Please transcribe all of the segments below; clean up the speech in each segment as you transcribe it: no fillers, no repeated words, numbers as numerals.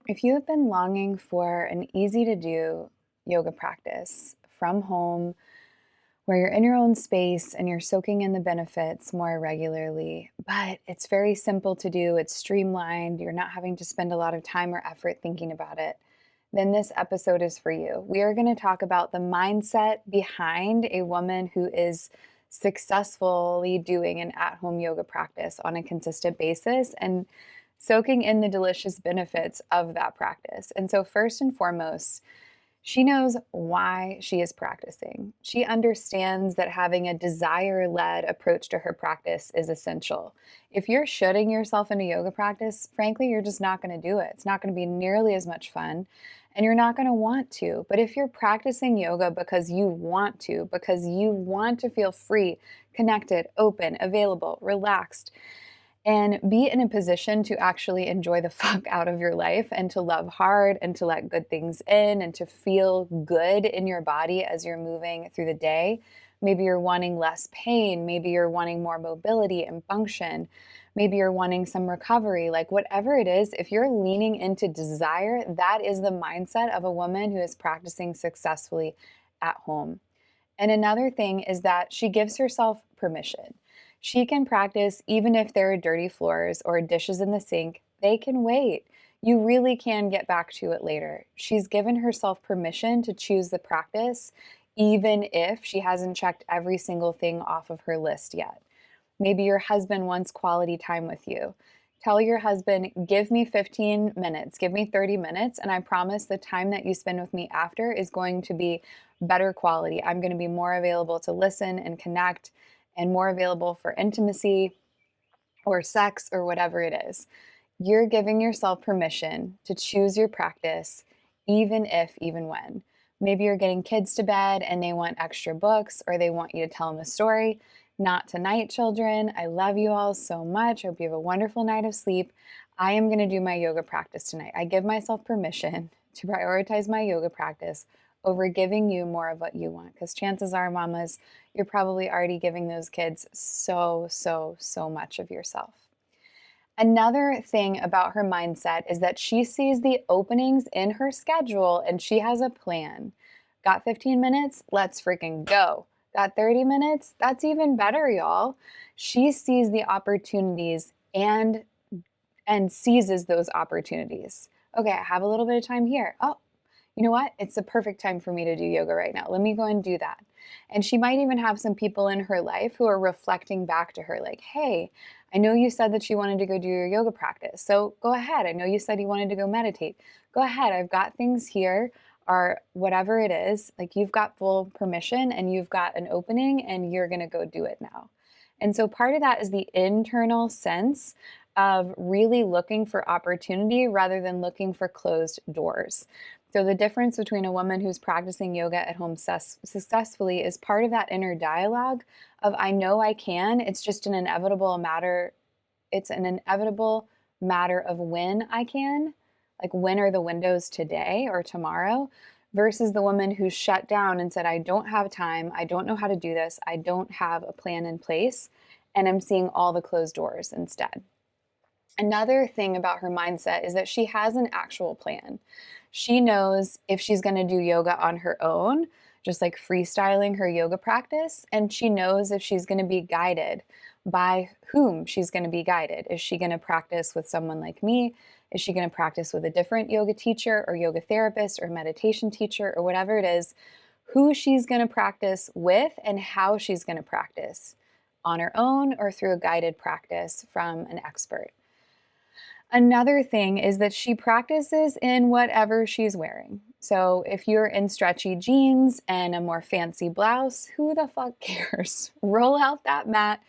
If you have been longing for an easy to do yoga practice from home, where you're in your own space and you're soaking in the benefits more regularly, but it's very simple to do, it's streamlined, you're not having to spend a lot of time or effort thinking about it, then this episode is for you. We are going to talk about the mindset behind a woman who is successfully doing an at home yoga practice on a consistent basis and soaking in the delicious benefits of that practice. And so, first and foremost, she knows why she is practicing. She understands that having a desire led approach to her practice is essential. If you're shutting yourself into yoga practice, frankly, you're just not going to do it. It's not going to be nearly as much fun, and you're not going to want to. But if you're practicing yoga because you want to feel free, connected, open, available, relaxed, and be in a position to actually enjoy the fuck out of your life and to love hard and to let good things in and to feel good in your body as you're moving through the day. Maybe you're wanting less pain. Maybe you're wanting more mobility and function. Maybe you're wanting some recovery. Like, whatever it is, if you're leaning into desire, that is the mindset of a woman who is practicing successfully at home. And another thing is that she gives herself permission. She can practice even if there are dirty floors or dishes in the sink, they can wait. You really can get back to it later. She's given herself permission to choose the practice, even if she hasn't checked every single thing off of her list yet. Maybe your husband wants quality time with you. Tell your husband, give me 15 minutes, give me 30 minutes, and I promise the time that you spend with me after is going to be better quality. I'm going to be more available to listen and connect and more available for intimacy or sex or whatever it is. You're giving yourself permission to choose your practice, even when. Maybe you're getting kids to bed and they want extra books or they want you to tell them a story. Not tonight, children. I love you all so much. I hope you have a wonderful night of sleep. I am going to do my yoga practice tonight. I give myself permission to prioritize my yoga practice over giving you more of what you want. Because chances are, mamas, you're probably already giving those kids so much of yourself. Another thing about her mindset is that she sees the openings in her schedule and she has a plan. Got 15 minutes? Let's freaking go. Got 30 minutes? That's even better, y'all. She sees the opportunities and seizes those opportunities. Okay, I have a little bit of time here. Oh, you know what? It's the perfect time for me to do yoga right now. Let me go and do that. And she might even have some people in her life who are reflecting back to her, like, hey, I know you said that you wanted to go do your yoga practice. So go ahead. I know you said you wanted to go meditate. Go ahead. I've got things here, or whatever it is. Like, you've got full permission and you've got an opening and you're going to go do it now. And so part of that is the internal sense of really looking for opportunity rather than looking for closed doors. So the difference between a woman who's practicing yoga at home successfully is part of that inner dialogue of, I know I can. It's just an inevitable matter. It's an inevitable matter of when I can. Like, when are the windows, today or tomorrow? Versus the woman who shut down and said, I don't have time. I don't know how to do this. I don't have a plan in place. And I'm seeing all the closed doors instead. Another thing about her mindset is that she has an actual plan. She knows if she's going to do yoga on her own, just like freestyling her yoga practice, and she knows if she's going to be guided, by whom she's going to be guided. Is she going to practice with someone like me? Is she going to practice with a different yoga teacher or yoga therapist or meditation teacher or whatever it is? Who she's going to practice with and how she's going to practice, on her own or through a guided practice from an expert. Another thing is that she practices in whatever she's wearing. So if you're in stretchy jeans and a more fancy blouse, who the fuck cares? Roll out that mat,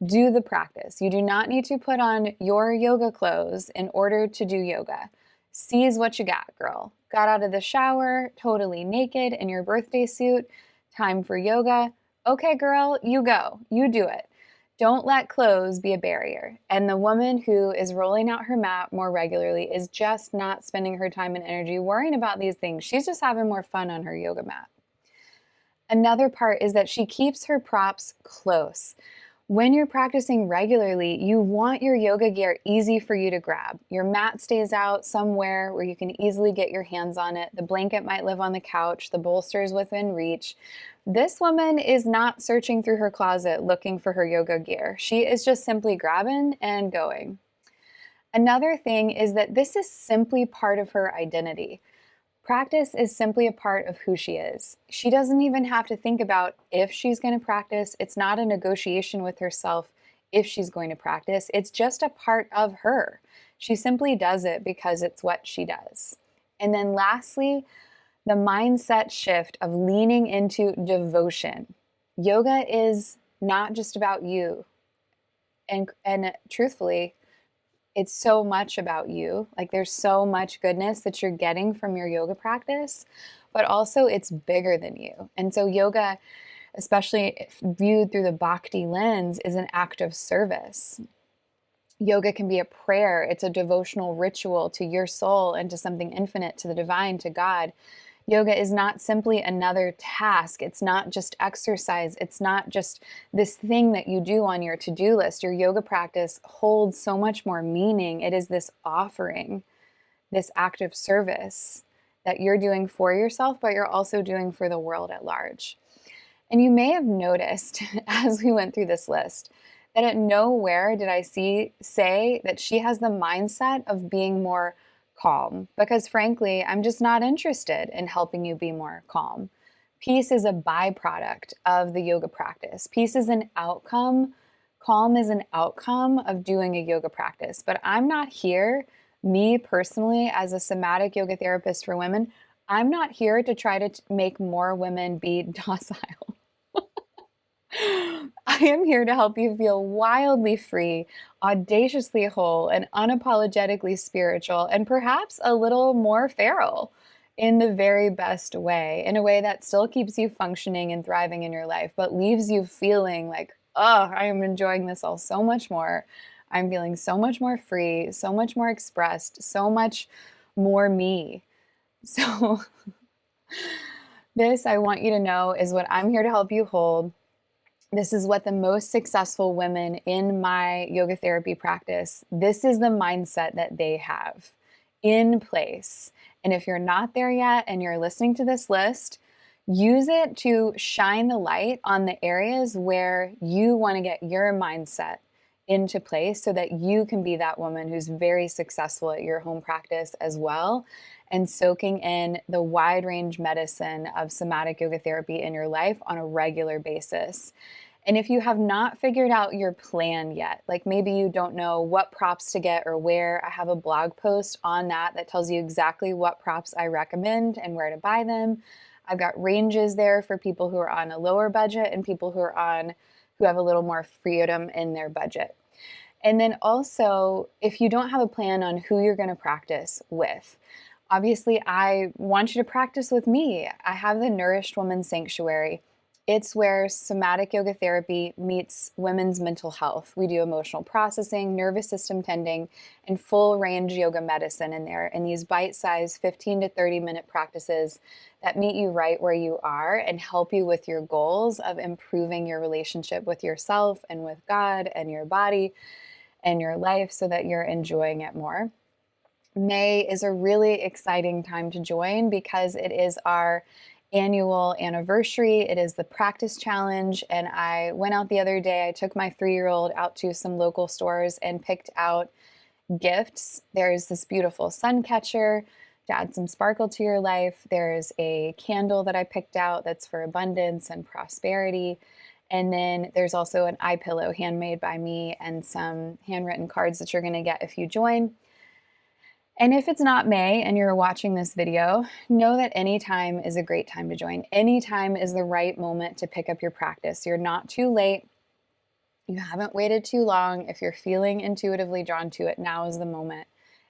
do the practice. You do not need to put on your yoga clothes in order to do yoga. Seize what you got, girl. Got out of the shower, totally naked in your birthday suit. Time for yoga. Okay, girl, you go. You do it. Don't let clothes be a barrier. And the woman who is rolling out her mat more regularly is just not spending her time and energy worrying about these things. She's just having more fun on her yoga mat. Another part is that she keeps her props close. When you're practicing regularly, you want your yoga gear easy for you to grab. Your mat stays out somewhere where you can easily get your hands on it. The blanket might live on the couch, the bolster is within reach. This woman is not searching through her closet looking for her yoga gear. She is just simply grabbing and going. Another thing is that this is simply part of her identity. Practice is simply a part of who she is. She doesn't even have to think about if she's going to practice. It's not a negotiation with herself if she's going to practice. It's just a part of her. She simply does it because it's what she does. And then lastly, the mindset shift of leaning into devotion. Yoga is not just about you. And truthfully, it's so much about you. Like there's so much goodness that you're getting from your yoga practice, but also it's bigger than you. And so yoga, especially if viewed through the bhakti lens, is an act of service. Yoga can be a prayer. It's a devotional ritual to your soul and to something infinite, to the divine, to God. Yoga is not simply another task. It's not just exercise. It's not just this thing that you do on your to-do list. Your yoga practice holds so much more meaning. It is this offering, this act of service that you're doing for yourself, but you're also doing for the world at large. And you may have noticed as we went through this list that at nowhere did I say that she has the mindset of being more calm, because frankly, I'm just not interested in helping you be more calm. Peace is a byproduct of the yoga practice. Peace is an outcome. Calm is an outcome of doing a yoga practice. But I'm not here, me personally, as a somatic yoga therapist for women, I'm not here to try to make more women be docile. I am here to help you feel wildly free, audaciously whole, and unapologetically spiritual, and perhaps a little more feral in the very best way, in a way that still keeps you functioning and thriving in your life, but leaves you feeling like, oh, I am enjoying this all so much more. I'm feeling so much more free, so much more expressed, so much more me. So, this, I want you to know, is what I'm here to help you hold. This is what the most successful women in my yoga therapy practice, this is the mindset that they have in place. And if you're not there yet and you're listening to this list, use it to shine the light on the areas where you want to get your mindset into place so that you can be that woman who's very successful at your home practice as well, and soaking in the wide range medicine of somatic yoga therapy in your life on a regular basis. And if you have not figured out your plan yet, like maybe you don't know what props to get or where, I have a blog post on that tells you exactly what props I recommend and where to buy them. I've got ranges there for people who are on a lower budget and people who have a little more freedom in their budget. And then also, if you don't have a plan on who you're going to practice with, obviously I want you to practice with me. I have the Nourished Woman Sanctuary. It's where somatic yoga therapy meets women's mental health. We do emotional processing, nervous system tending, and full range yoga medicine in there, in these bite-sized 15 to 30-minute practices that meet you right where you are and help you with your goals of improving your relationship with yourself and with God and your body and your life so that you're enjoying it more. May is a really exciting time to join because it is our annual anniversary. It is the practice challenge. And I went out the other day, I took my 3-year-old out to some local stores and picked out gifts. There's this beautiful sun catcher to add some sparkle to your life. There's a candle that I picked out that's for abundance and prosperity. And then there's also an eye pillow handmade by me and some handwritten cards that you're going to get if you join. And if it's not May and you're watching this video, know that any time is a great time to join. Any time is the right moment to pick up your practice. You're not too late. You haven't waited too long. If you're feeling intuitively drawn to it, now is the moment.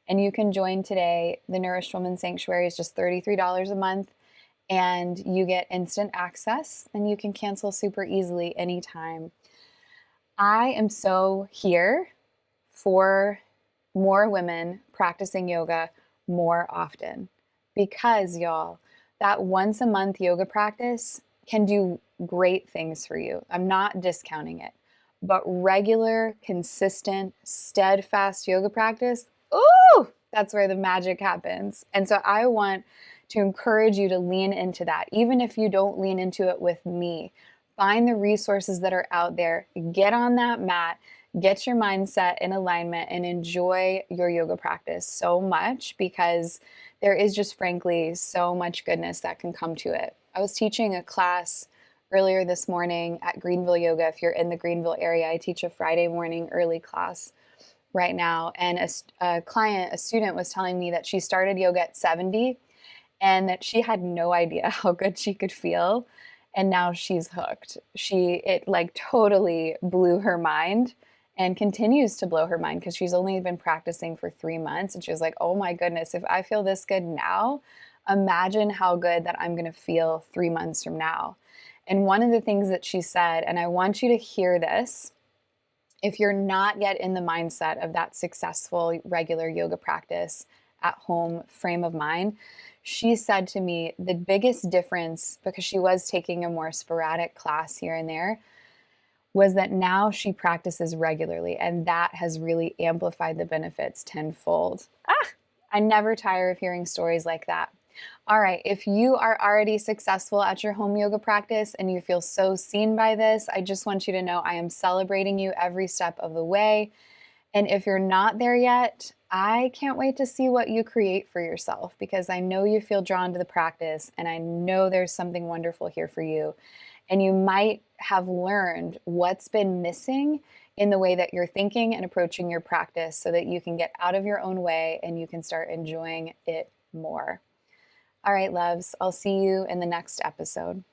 And you can join today. The Nourished Woman Sanctuary is just $33 a month, and you get instant access, and you can cancel super easily anytime. I am so here for more women practicing yoga more often because, y'all, that once a month yoga practice can do great things for you. I'm not discounting it, But regular, consistent, steadfast yoga practice, ooh, that's where the magic happens. And so I want to encourage you to lean into that. Even if you don't lean into it with me, find the resources that are out there, get on that mat, get your mindset in alignment, and enjoy your yoga practice so much, because there is just frankly so much goodness that can come to it. I was teaching a class earlier this morning at Greenville Yoga. If you're in the Greenville area, I teach a Friday morning early class right now. And a student was telling me that she started yoga at 70 and that she had no idea how good she could feel. And now she's hooked. It like totally blew her mind and continues to blow her mind because she's only been practicing for 3 months. And she was like, oh my goodness, if I feel this good now, imagine how good that I'm going to feel 3 months from now. And one of the things that she said, and I want you to hear this, if you're not yet in the mindset of that successful regular yoga practice at home frame of mind, she said to me the biggest difference, because she was taking a more sporadic class here and there, was that now she practices regularly, and that has really amplified the benefits tenfold. I never tire of hearing stories like that. All right, if you are already successful at your home yoga practice and you feel so seen by this, I just want you to know I am celebrating you every step of the way. And if you're not there yet, I can't wait to see what you create for yourself, because I know you feel drawn to the practice and I know there's something wonderful here for you. And you might have learned what's been missing in the way that you're thinking and approaching your practice so that you can get out of your own way and you can start enjoying it more. All right, loves, I'll see you in the next episode.